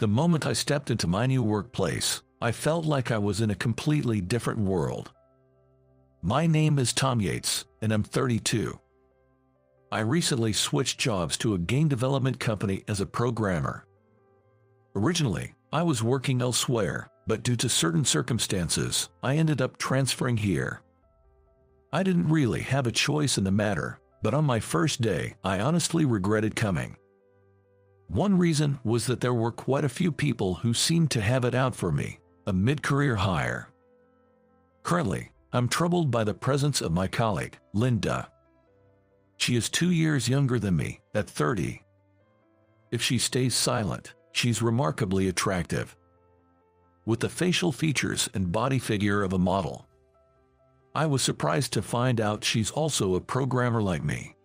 The moment I stepped into my new workplace, I felt like I was in a completely different world. My name is Tom Yates, and I'm 32. I recently switched jobs to a game development company as a programmer. Originally, I was working elsewhere, but due to certain circumstances, I ended up transferring here. I didn't really have a choice in the matter, but on my first day, I honestly regretted coming. One reason was that there were quite a few people who seemed to have it out for me, a mid-career hire. Currently, I'm troubled by the presence of my colleague, Linda. She is 2 years younger than me, at 30. If she stays silent, she's remarkably attractive, with the facial features and body figure of a model. I was surprised to find out she's also a programmer like me.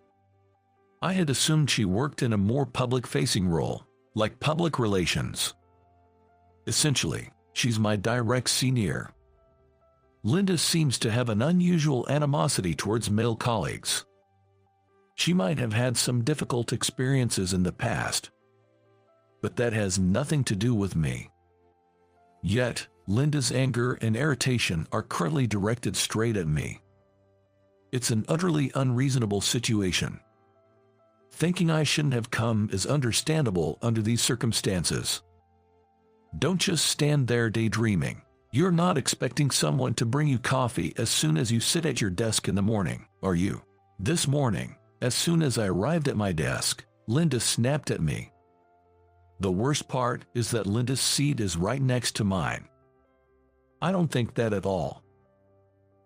I had assumed she worked in a more public-facing role, like public relations. Essentially, she's my direct senior. Linda seems to have an unusual animosity towards male colleagues. She might have had some difficult experiences in the past, but that has nothing to do with me. Yet, Linda's anger and irritation are currently directed straight at me. It's an utterly unreasonable situation. Thinking I shouldn't have come is understandable under these circumstances. Don't just stand there daydreaming. You're not expecting someone to bring you coffee as soon as you sit at your desk in the morning, are you? This morning, as soon as I arrived at my desk, Linda snapped at me. The worst part is that Linda's seat is right next to mine. I don't think that at all.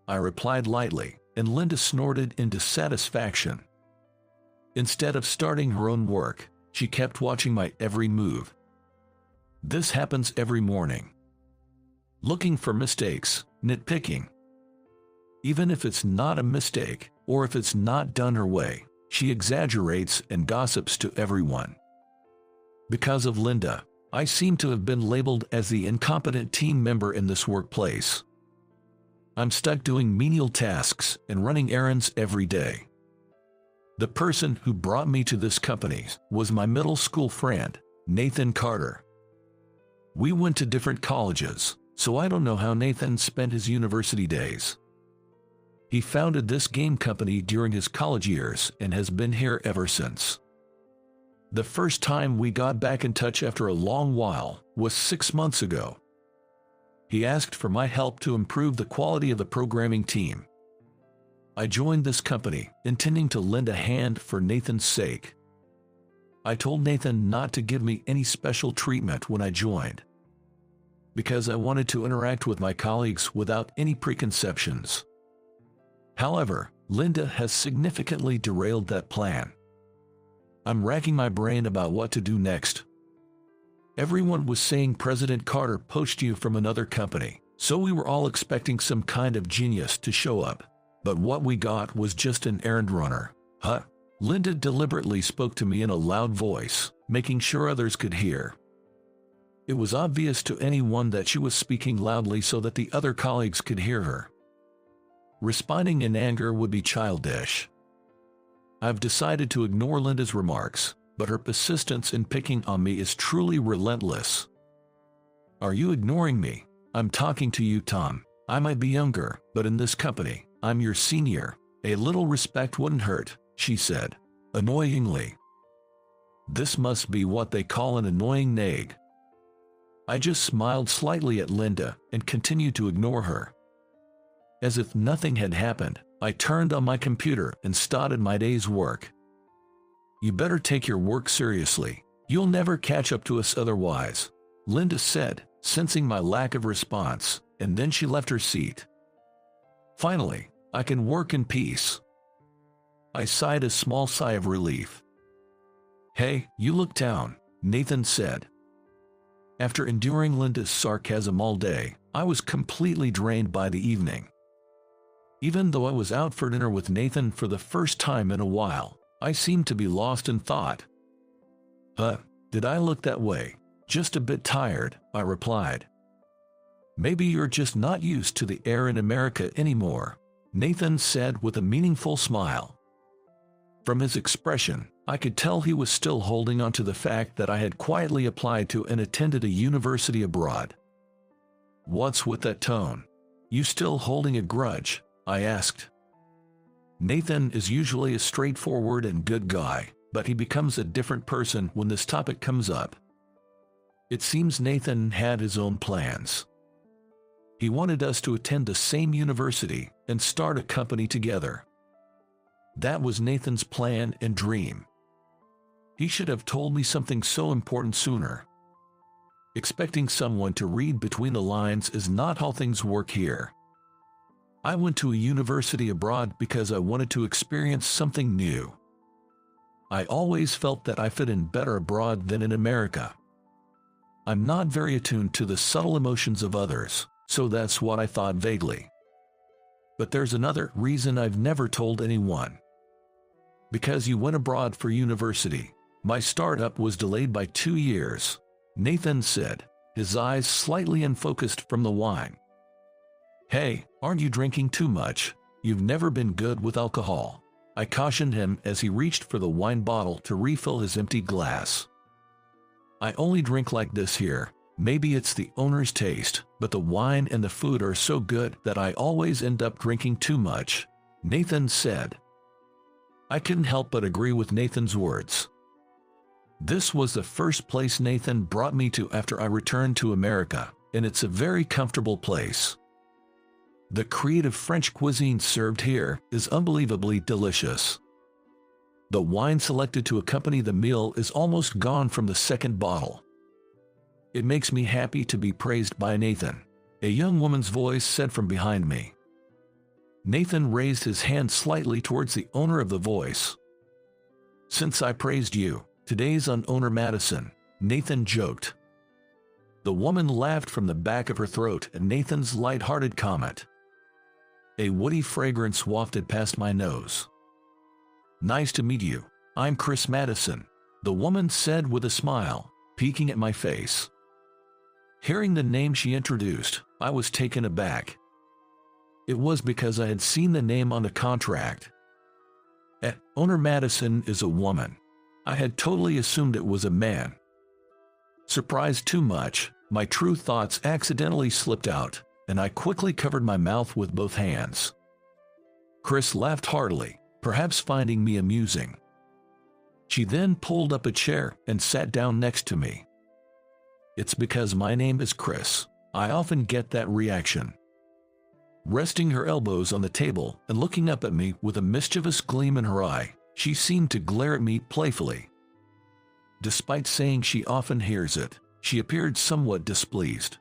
I replied lightly, and Linda snorted in dissatisfaction. Instead of starting her own work, she kept watching my every move. This happens every morning. Looking for mistakes, nitpicking. Even if it's not a mistake, or if it's not done her way, she exaggerates and gossips to everyone. Because of Linda, I seem to have been labeled as the incompetent team member in this workplace. I'm stuck doing menial tasks and running errands every day. The person who brought me to this company was my middle school friend, Nathan Carter. We went to different colleges, so I don't know how Nathan spent his university days. He founded this game company during his college years and has been here ever since. The first time we got back in touch after a long while was 6 months ago. He asked for my help to improve the quality of the programming team. I joined this company, intending to lend a hand for Nathan's sake. I told Nathan not to give me any special treatment when I joined, because I wanted to interact with my colleagues without any preconceptions. However, Linda has significantly derailed that plan. I'm racking my brain about what to do next. Everyone was saying President Carter poached you from another company, so we were all expecting some kind of genius to show up. But what we got was just an errand runner. Huh? Linda deliberately spoke to me in a loud voice, making sure others could hear. It was obvious to anyone that she was speaking loudly so that the other colleagues could hear her. Responding in anger would be childish. I've decided to ignore Linda's remarks, but her persistence in picking on me is truly relentless. Are you ignoring me? I'm talking to you, Tom. I might be younger, but in this company, I'm your senior. A little respect wouldn't hurt, she said, annoyingly. This must be what they call an annoying nag. I just smiled slightly at Linda and continued to ignore her. As if nothing had happened, I turned on my computer and started my day's work. You better take your work seriously. You'll never catch up to us otherwise, Linda said, sensing my lack of response, and then she left her seat. Finally, I can work in peace. I sighed a small sigh of relief. Hey, you look down, Nathan said. After enduring Linda's sarcasm all day, I was completely drained by the evening. Even though I was out for dinner with Nathan for the first time in a while, I seemed to be lost in thought. Did I look that way? Just a bit tired, I replied. Maybe you're just not used to the air in America anymore, Nathan said with a meaningful smile. From his expression, I could tell he was still holding on to the fact that I had quietly applied to and attended a university abroad. "What's with that tone? You still holding a grudge?" I asked. Nathan is usually a straightforward and good guy, but he becomes a different person when this topic comes up. It seems Nathan had his own plans. He wanted us to attend the same university and start a company together. That was Nathan's plan and dream. He should have told me something so important sooner. Expecting someone to read between the lines is not how things work here. I went to a university abroad because I wanted to experience something new. I always felt that I fit in better abroad than in America. I'm not very attuned to the subtle emotions of others, so that's what I thought vaguely. But there's another reason I've never told anyone. Because you went abroad for university. My startup was delayed by 2 years, Nathan said, his eyes slightly unfocused from the wine. "Hey, aren't you drinking too much? You've never been good with alcohol," I cautioned him as he reached for the wine bottle to refill his empty glass. "I only drink like this here. Maybe it's the owner's taste, but the wine and the food are so good that I always end up drinking too much," Nathan said. I couldn't help but agree with Nathan's words. This was the first place Nathan brought me to after I returned to America, and it's a very comfortable place. The creative French cuisine served here is unbelievably delicious. The wine selected to accompany the meal is almost gone from the second bottle. "It makes me happy to be praised by Nathan," a young woman's voice said from behind me. Nathan raised his hand slightly towards the owner of the voice. "Since I praised you, today's on owner Madison," Nathan joked. The woman laughed from the back of her throat at Nathan's light-hearted comment. A woody fragrance wafted past my nose. "Nice to meet you. I'm Chris Madison," the woman said with a smile, peeking at my face. Hearing the name she introduced, I was taken aback. It was because I had seen the name on the contract. Owner Madison is a woman. I had totally assumed it was a man. Surprised too much, my true thoughts accidentally slipped out, and I quickly covered my mouth with both hands. Chris laughed heartily, perhaps finding me amusing. She then pulled up a chair and sat down next to me. "It's because my name is Chris. I often get that reaction." Resting her elbows on the table and looking up at me with a mischievous gleam in her eye, she seemed to glare at me playfully. Despite saying she often hears it, she appeared somewhat displeased.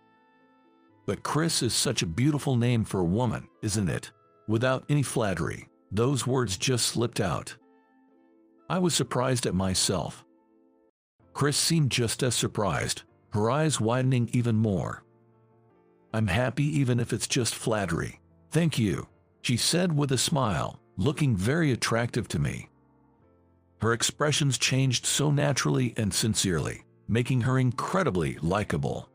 "But Chris is such a beautiful name for a woman, isn't it?" Without any flattery, those words just slipped out. I was surprised at myself. Chris seemed just as surprised, her eyes widening even more. "I'm happy even if it's just flattery. Thank you," she said with a smile, looking very attractive to me. Her expressions changed so naturally and sincerely, making her incredibly likable.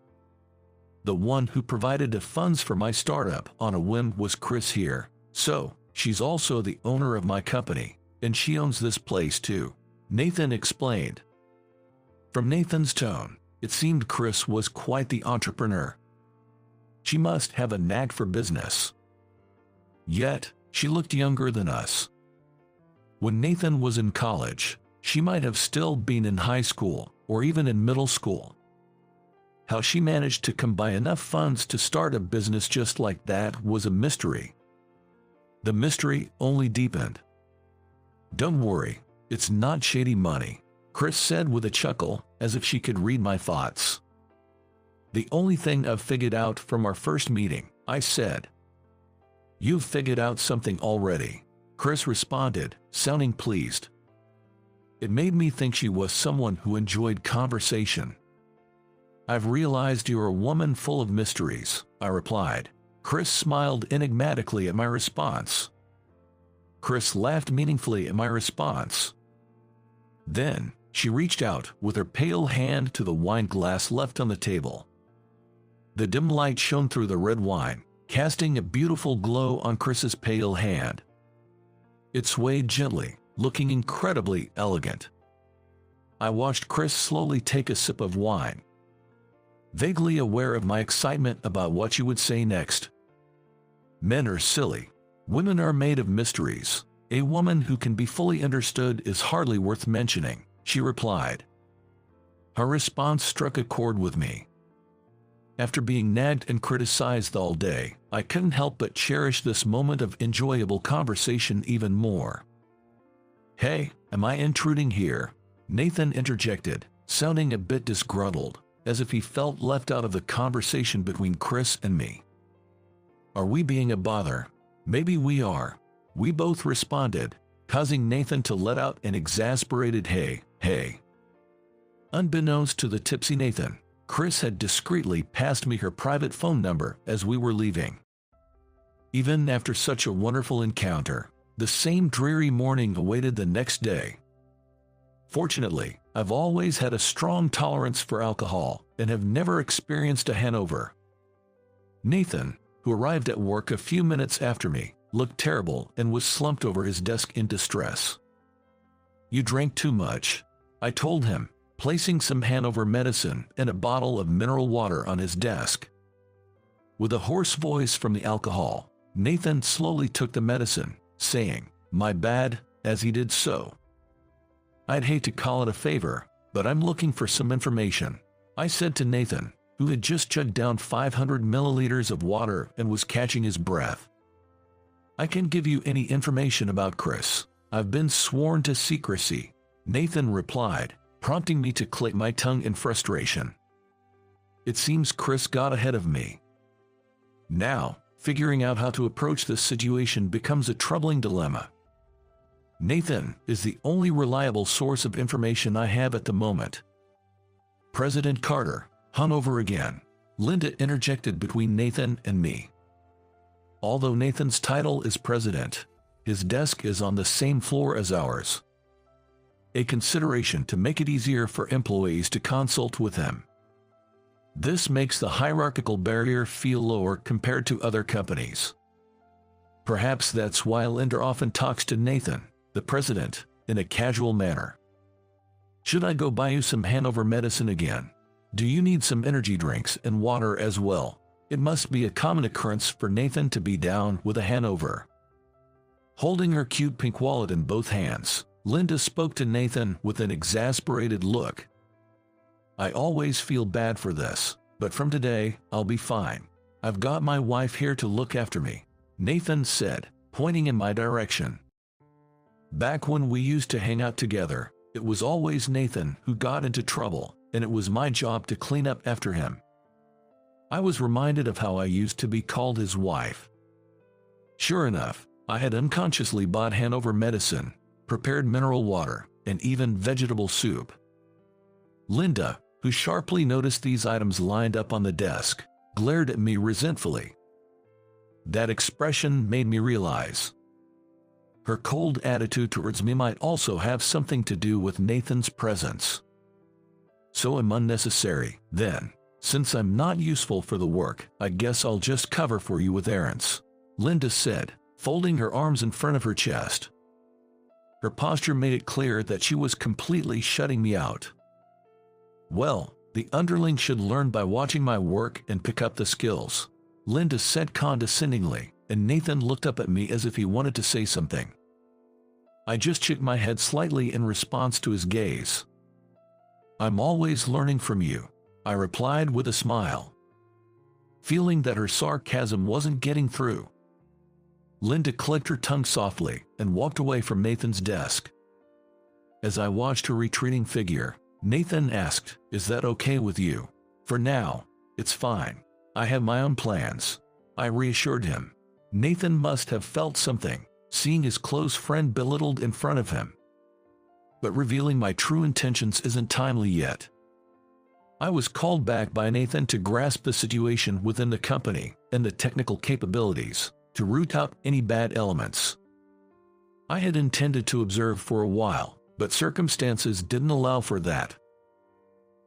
The one who provided the funds for my startup on a whim was Chris here, so she's also the owner of my company, and she owns this place too, Nathan explained. From Nathan's tone, it seemed Chris was quite the entrepreneur. She must have a knack for business. Yet, she looked younger than us. When Nathan was in college, she might have still been in high school or even in middle school. How she managed to come by enough funds to start a business just like that was a mystery. The mystery only deepened. "Don't worry, it's not shady money," Chris said with a chuckle, as if she could read my thoughts. "The only thing I've figured out from our first meeting," I said. "You've figured out something already," Chris responded, sounding pleased. It made me think she was someone who enjoyed conversation. "I've realized you're a woman full of mysteries," I replied. Chris smiled enigmatically at my response. Chris laughed meaningfully at my response. Then, she reached out with her pale hand to the wine glass left on the table. The dim light shone through the red wine, casting a beautiful glow on Chris's pale hand. It swayed gently, looking incredibly elegant, I watched Chris slowly take a sip of wine, vaguely aware of my excitement about what she would say next. Men are silly. Women are made of mysteries. A woman who can be fully understood is hardly worth mentioning, she replied. Her response struck a chord with me. After being nagged and criticized all day, I couldn't help but cherish this moment of enjoyable conversation even more. Hey, am I intruding here? Nathan interjected, sounding a bit disgruntled, as if he felt left out of the conversation between Chris and me. Are we being a bother? Maybe we are. We both responded, causing Nathan to let out an exasperated hey, hey. Unbeknownst to the tipsy Nathan, Chris had discreetly passed me her private phone number as we were leaving. Even after such a wonderful encounter, the same dreary morning awaited the next day. Fortunately, I've always had a strong tolerance for alcohol and have never experienced a hangover. Nathan, who arrived at work a few minutes after me, looked terrible and was slumped over his desk in distress. You drank too much, I told him, placing some hangover medicine and a bottle of mineral water on his desk. With a hoarse voice from the alcohol, Nathan slowly took the medicine, saying, "My bad," as he did so. I'd hate to call it a favor, but I'm looking for some information, I said to Nathan, who had just chugged down 500 milliliters of water and was catching his breath. I can give you any information about Chris. I've been sworn to secrecy, Nathan replied, prompting me to click my tongue in frustration. It seems Chris got ahead of me. Now, figuring out how to approach this situation becomes a troubling dilemma. Nathan is the only reliable source of information I have at the moment. President Carter, hungover again, Linda interjected between Nathan and me. Although Nathan's title is president, his desk is on the same floor as ours. A consideration to make it easier for employees to consult with him. This makes the hierarchical barrier feel lower compared to other companies. Perhaps that's why Linda often talks to Nathan, the president, in a casual manner. Should I go buy you some hangover medicine again? Do you need some energy drinks and water as well? It must be a common occurrence for Nathan to be down with a hangover. Holding her cute pink wallet in both hands, Linda spoke to Nathan with an exasperated look. I always feel bad for this, but from today, I'll be fine. I've got my wife here to look after me, Nathan said, pointing in my direction. Back when we used to hang out together, it was always Nathan who got into trouble, and it was my job to clean up after him. I was reminded of how I used to be called his wife. Sure enough, I had unconsciously bought hangover medicine, prepared mineral water, and even vegetable soup. Linda, who sharply noticed these items lined up on the desk, glared at me resentfully. That expression made me realize her cold attitude towards me might also have something to do with Nathan's presence. So I'm unnecessary, then. Since I'm not useful for the work, I guess I'll just cover for you with errands, Linda said, folding her arms in front of her chest. Her posture made it clear that she was completely shutting me out. Well, the underling should learn by watching my work and pick up the skills, Linda said condescendingly, and Nathan looked up at me as if he wanted to say something. I just shook my head slightly in response to his gaze. I'm always learning from you, I replied with a smile. Feeling that her sarcasm wasn't getting through, Linda clicked her tongue softly and walked away from Nathan's desk. As I watched her retreating figure, Nathan asked, "Is that okay with you?" "For now, it's fine. I have my own plans," I reassured him. Nathan must have felt something, seeing his close friend belittled in front of him. But revealing my true intentions isn't timely yet. I was called back by Nathan to grasp the situation within the company and the technical capabilities to root out any bad elements. I had intended to observe for a while, but circumstances didn't allow for that.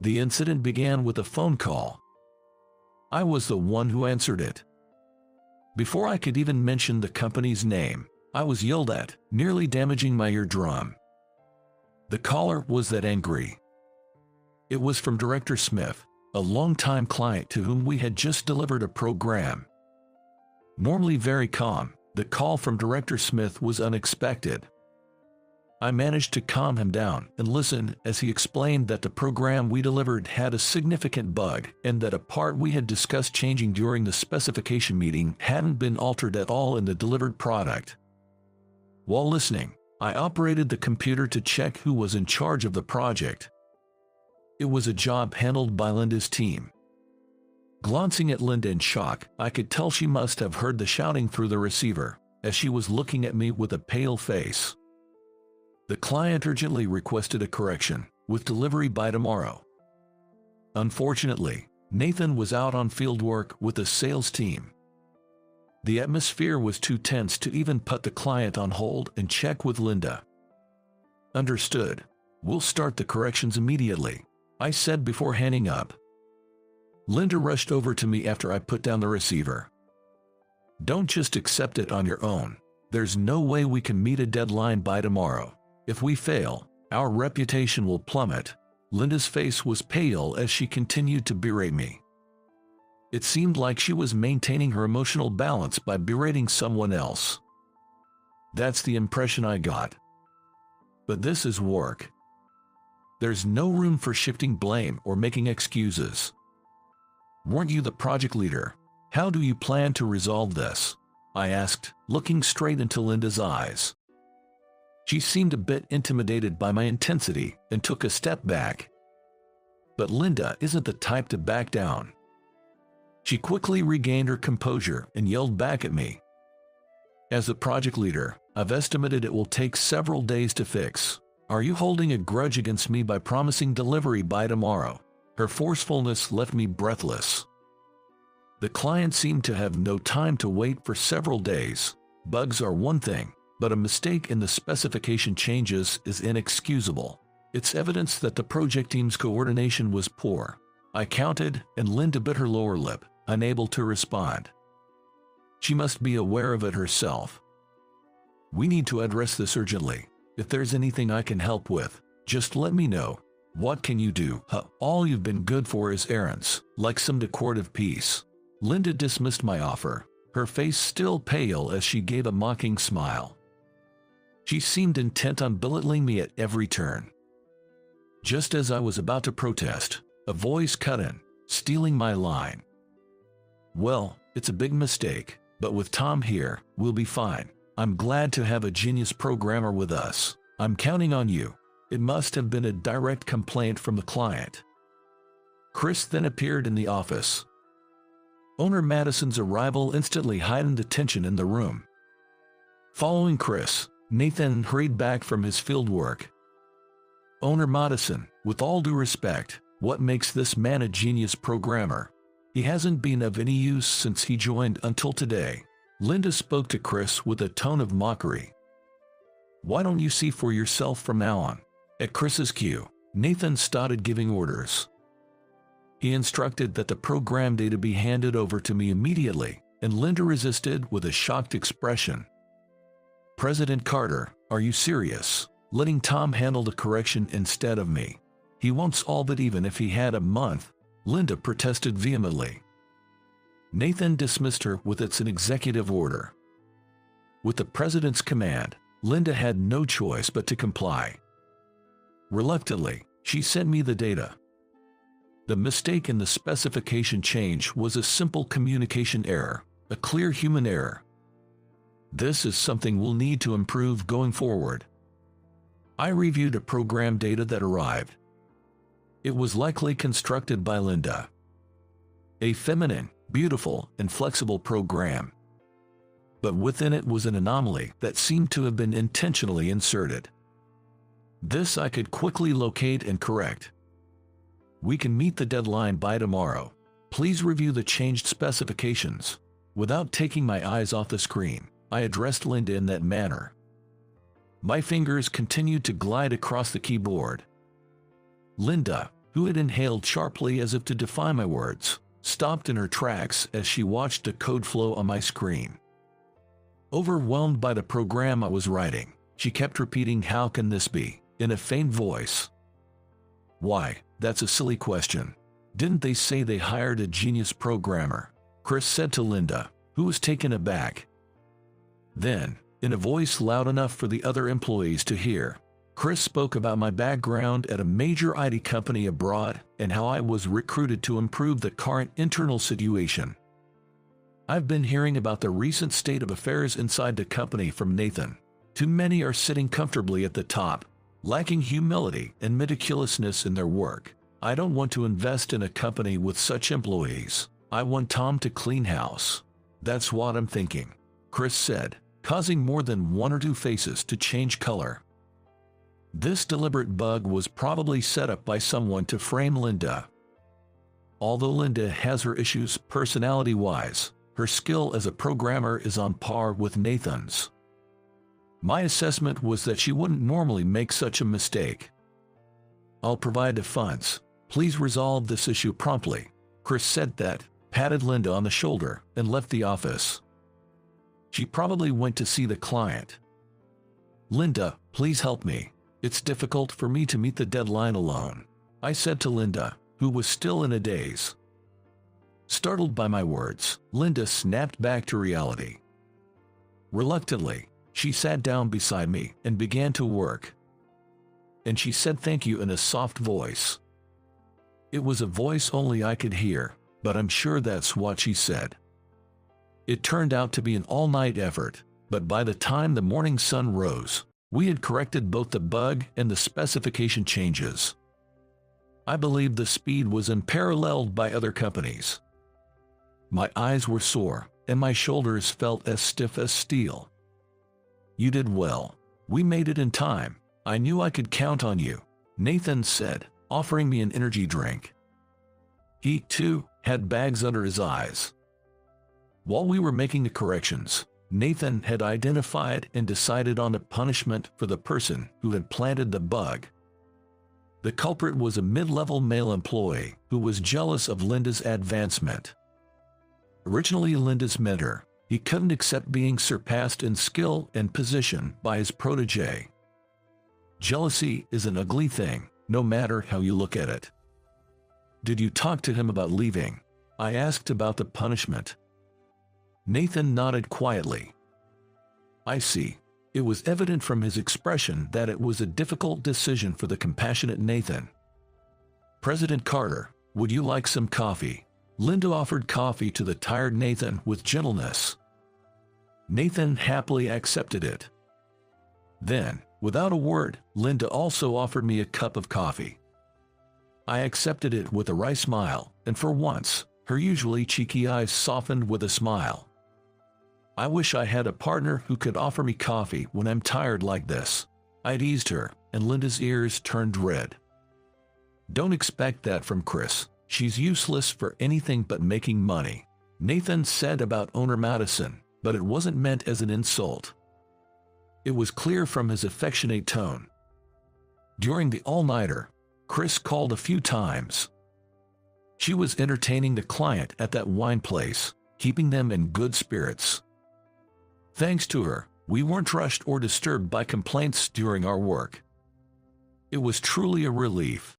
The incident began with a phone call. I was the one who answered it. Before I could even mention the company's name, I was yelled at, nearly damaging my eardrum. The caller was that angry. It was from Director Smith, a longtime client to whom we had just delivered a program. Normally very calm, the call from Director Smith was unexpected. I managed to calm him down and listen as he explained that the program we delivered had a significant bug and that a part we had discussed changing during the specification meeting hadn't been altered at all in the delivered product. While listening, I operated the computer to check who was in charge of the project. It was a job handled by Linda's team. Glancing at Linda in shock, I could tell she must have heard the shouting through the receiver, as she was looking at me with a pale face. The client urgently requested a correction, with delivery by tomorrow. Unfortunately, Nathan was out on field work with the sales team. The atmosphere was too tense to even put the client on hold and check with Linda. Understood. We'll start the corrections immediately, I said before hanging up. Linda rushed over to me after I put down the receiver. Don't just accept it on your own. There's no way we can meet a deadline by tomorrow. If we fail, our reputation will plummet. Linda's face was pale as she continued to berate me. It seemed like she was maintaining her emotional balance by berating someone else. That's the impression I got. But this is work. There's no room for shifting blame or making excuses. Weren't you the project leader? How do you plan to resolve this? I asked, looking straight into Linda's eyes. She seemed a bit intimidated by my intensity and took a step back. But Linda isn't the type to back down. She quickly regained her composure and yelled back at me. As the project leader, I've estimated it will take several days to fix. Are you holding a grudge against me by promising delivery by tomorrow? Her forcefulness left me breathless. The client seemed to have no time to wait for several days. Bugs are one thing, but a mistake in the specification changes is inexcusable. It's evidence that the project team's coordination was poor. I counted, and Linda bit her lower lip, unable to respond. She must be aware of it herself. We need to address this urgently. If there's anything I can help with, just let me know. What can you do? All you've been good for is errands, like some decorative piece. Linda dismissed my offer, her face still pale as she gave a mocking smile. She seemed intent on belittling me at every turn. Just as I was about to protest, a voice cut in, stealing my line. Well, it's a big mistake, but with Tom here, we'll be fine. I'm glad to have a genius programmer with us. I'm counting on you. It must have been a direct complaint from the client. Chris then appeared in the office. Owner Madison's arrival instantly heightened the tension in the room. Following Chris, Nathan hurried back from his field work. Owner Madison, with all due respect, what makes this man a genius programmer? He hasn't been of any use since he joined until today. Linda spoke to Chris with a tone of mockery. Why don't you see for yourself from now on? At Chris's cue, Nathan started giving orders. He instructed that the program data be handed over to me immediately, and Linda resisted with a shocked expression. President Carter, are you serious? Letting Tom handle the correction instead of me. He won't solve it even if he had a month, Linda protested vehemently. Nathan dismissed her with it's an executive order. With the president's command, Linda had no choice but to comply. Reluctantly, she sent me the data. The mistake in the specification change was a simple communication error, a clear human error. This is something we'll need to improve going forward. I reviewed the program data that arrived. It was likely constructed by Linda. A feminine, beautiful, and flexible program. But within it was an anomaly that seemed to have been intentionally inserted. This I could quickly locate and correct. We can meet the deadline by tomorrow. Please review the changed specifications. Without taking my eyes off the screen, I addressed Linda in that manner. My fingers continued to glide across the keyboard. Linda, who had inhaled sharply as if to defy my words, stopped in her tracks as she watched the code flow on my screen. Overwhelmed by the program I was writing, she kept repeating, "How can this be? in a faint voice. Why, that's a silly question. Didn't they say they hired a genius programmer? Chris said to Linda, who was taken aback. Then, in a voice loud enough for the other employees to hear, Chris spoke about my background at a major IT company abroad and how I was recruited to improve the current internal situation. I've been hearing about the recent state of affairs inside the company from Nathan. Too many are sitting comfortably at the top, lacking humility and meticulousness in their work. I don't want to invest in a company with such employees. I want Tom to clean house. That's what I'm thinking, Chris said, causing more than one or two faces to change color. This deliberate bug was probably set up by someone to frame Linda. Although Linda has her issues personality-wise, her skill as a programmer is on par with Nathan's. My assessment was that she wouldn't normally make such a mistake. I'll provide the funds. Please resolve this issue promptly, Chris said that, patted Linda on the shoulder, and left the office. She probably went to see the client. Linda, please help me. It's difficult for me to meet the deadline alone, I said to Linda, who was still in a daze. Startled by my words, Linda snapped back to reality. Reluctantly, she sat down beside me and began to work. And she said thank you in a soft voice. It was a voice only I could hear, but I'm sure that's what she said. It turned out to be an all-night effort, but by the time the morning sun rose, we had corrected both the bug and the specification changes. I believe the speed was unparalleled by other companies. My eyes were sore, and my shoulders felt as stiff as steel. You did well. We made it in time. I knew I could count on you, Nathan said, offering me an energy drink. He, too, had bags under his eyes. While we were making the corrections, Nathan had identified and decided on a punishment for the person who had planted the bug. The culprit was a mid-level male employee who was jealous of Linda's advancement. Originally Linda's mentor, he couldn't accept being surpassed in skill and position by his protege. Jealousy is an ugly thing, no matter how you look at it. Did you talk to him about leaving? I asked about the punishment. Nathan nodded quietly. I see. It was evident from his expression that it was a difficult decision for the compassionate Nathan. President Carter, would you like some coffee? Linda offered coffee to the tired Nathan with gentleness. Nathan happily accepted it. Then, without a word, Linda also offered me a cup of coffee. I accepted it with a wry smile, and for once, her usually cheeky eyes softened with a smile. I wish I had a partner who could offer me coffee when I'm tired like this. I'd eased her, and Linda's ears turned red. Don't expect that from Chris. She's useless for anything but making money, Nathan said about owner Madison, but it wasn't meant as an insult. It was clear from his affectionate tone. During the all-nighter, Chris called a few times. She was entertaining the client at that wine place, keeping them in good spirits. Thanks to her, we weren't rushed or disturbed by complaints during our work. It was truly a relief.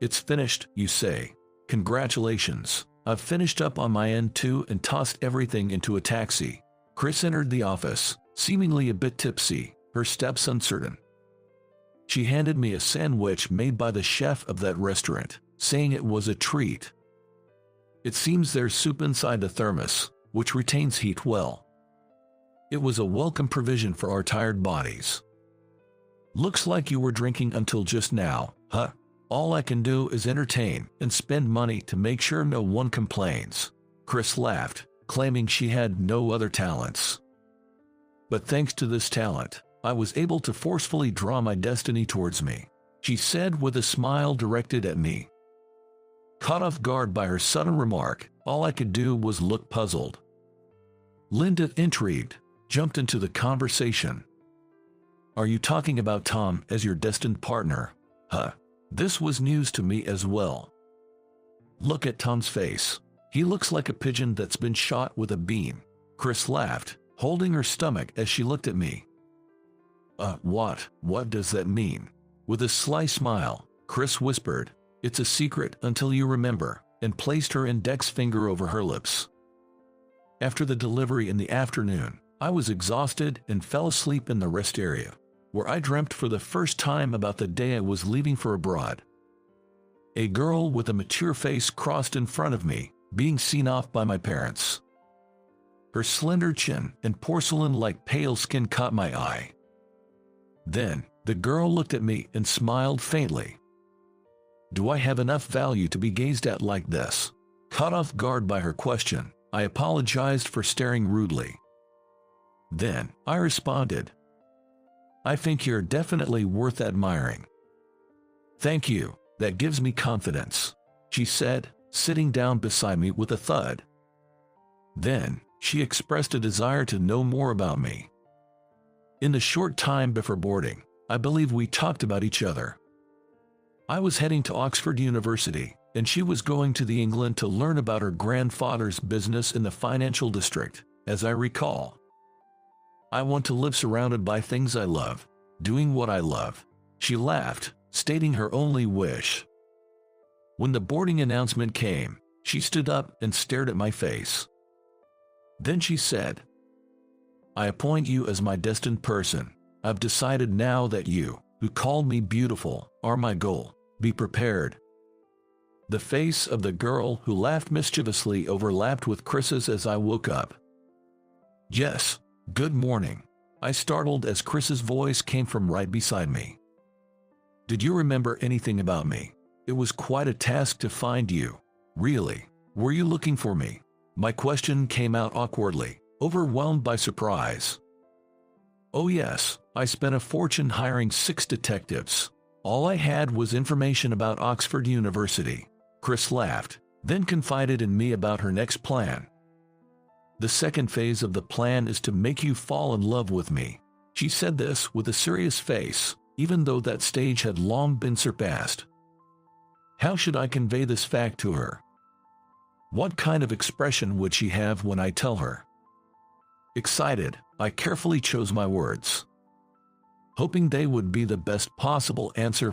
It's finished, you say. Congratulations. I've finished up on my end too and tossed everything into a taxi. Chris entered the office, seemingly a bit tipsy, her steps uncertain. She handed me a sandwich made by the chef of that restaurant, saying it was a treat. It seems there's soup inside the thermos, which retains heat well. It was a welcome provision for our tired bodies. Looks like you were drinking until just now, huh? All I can do is entertain and spend money to make sure no one complains. Chris laughed, claiming she had no other talents. But thanks to this talent, I was able to forcefully draw my destiny towards me, she said with a smile directed at me. Caught off guard by her sudden remark, all I could do was look puzzled. Linda, intrigued, jumped into the conversation. Are you talking about Tom as your destined partner? Huh. This was news to me as well. Look at Tom's face. He looks like a pigeon that's been shot with a beam. Chris laughed, holding her stomach as she looked at me. What does that mean?" With a sly smile, Chris whispered, "It's a secret until you remember," and placed her index finger over her lips. After the delivery in the afternoon, I was exhausted and fell asleep in the rest area, where I dreamt for the first time about the day I was leaving for abroad. A girl with a mature face crossed in front of me, being seen off by my parents. Her slender chin and porcelain-like pale skin caught my eye. Then, the girl looked at me and smiled faintly. Do I have enough value to be gazed at like this? Caught off guard by her question, I apologized for staring rudely. Then, I responded, "I think you're definitely worth admiring." "Thank you, that gives me confidence," she said, sitting down beside me with a thud. Then, she expressed a desire to know more about me. In the short time before boarding, I believe we talked about each other. I was heading to Oxford University, and she was going to England to learn about her grandfather's business in the financial district, as I recall. "I want to live surrounded by things I love, doing what I love," she laughed, stating her only wish. When the boarding announcement came, she stood up and stared at my face. Then she said, "I appoint you as my destined person. I've decided now that you, who called me beautiful, are my goal. Be prepared." The face of the girl who laughed mischievously overlapped with Chris's as I woke up. "Yes, good morning," I startled as Chris's voice came from right beside me. "Did you remember anything about me? It was quite a task to find you. Really, were you looking for me?" My question came out awkwardly, overwhelmed by surprise. "Oh yes, I spent a fortune hiring 6 detectives. All I had was information about Oxford University." Chris laughed, then confided in me about her next plan. "The second phase of the plan is to make you fall in love with me." She said this with a serious face, even though that stage had long been surpassed. How should I convey this fact to her? What kind of expression would she have when I tell her? Excited, I carefully chose my words, hoping they would be the best possible answer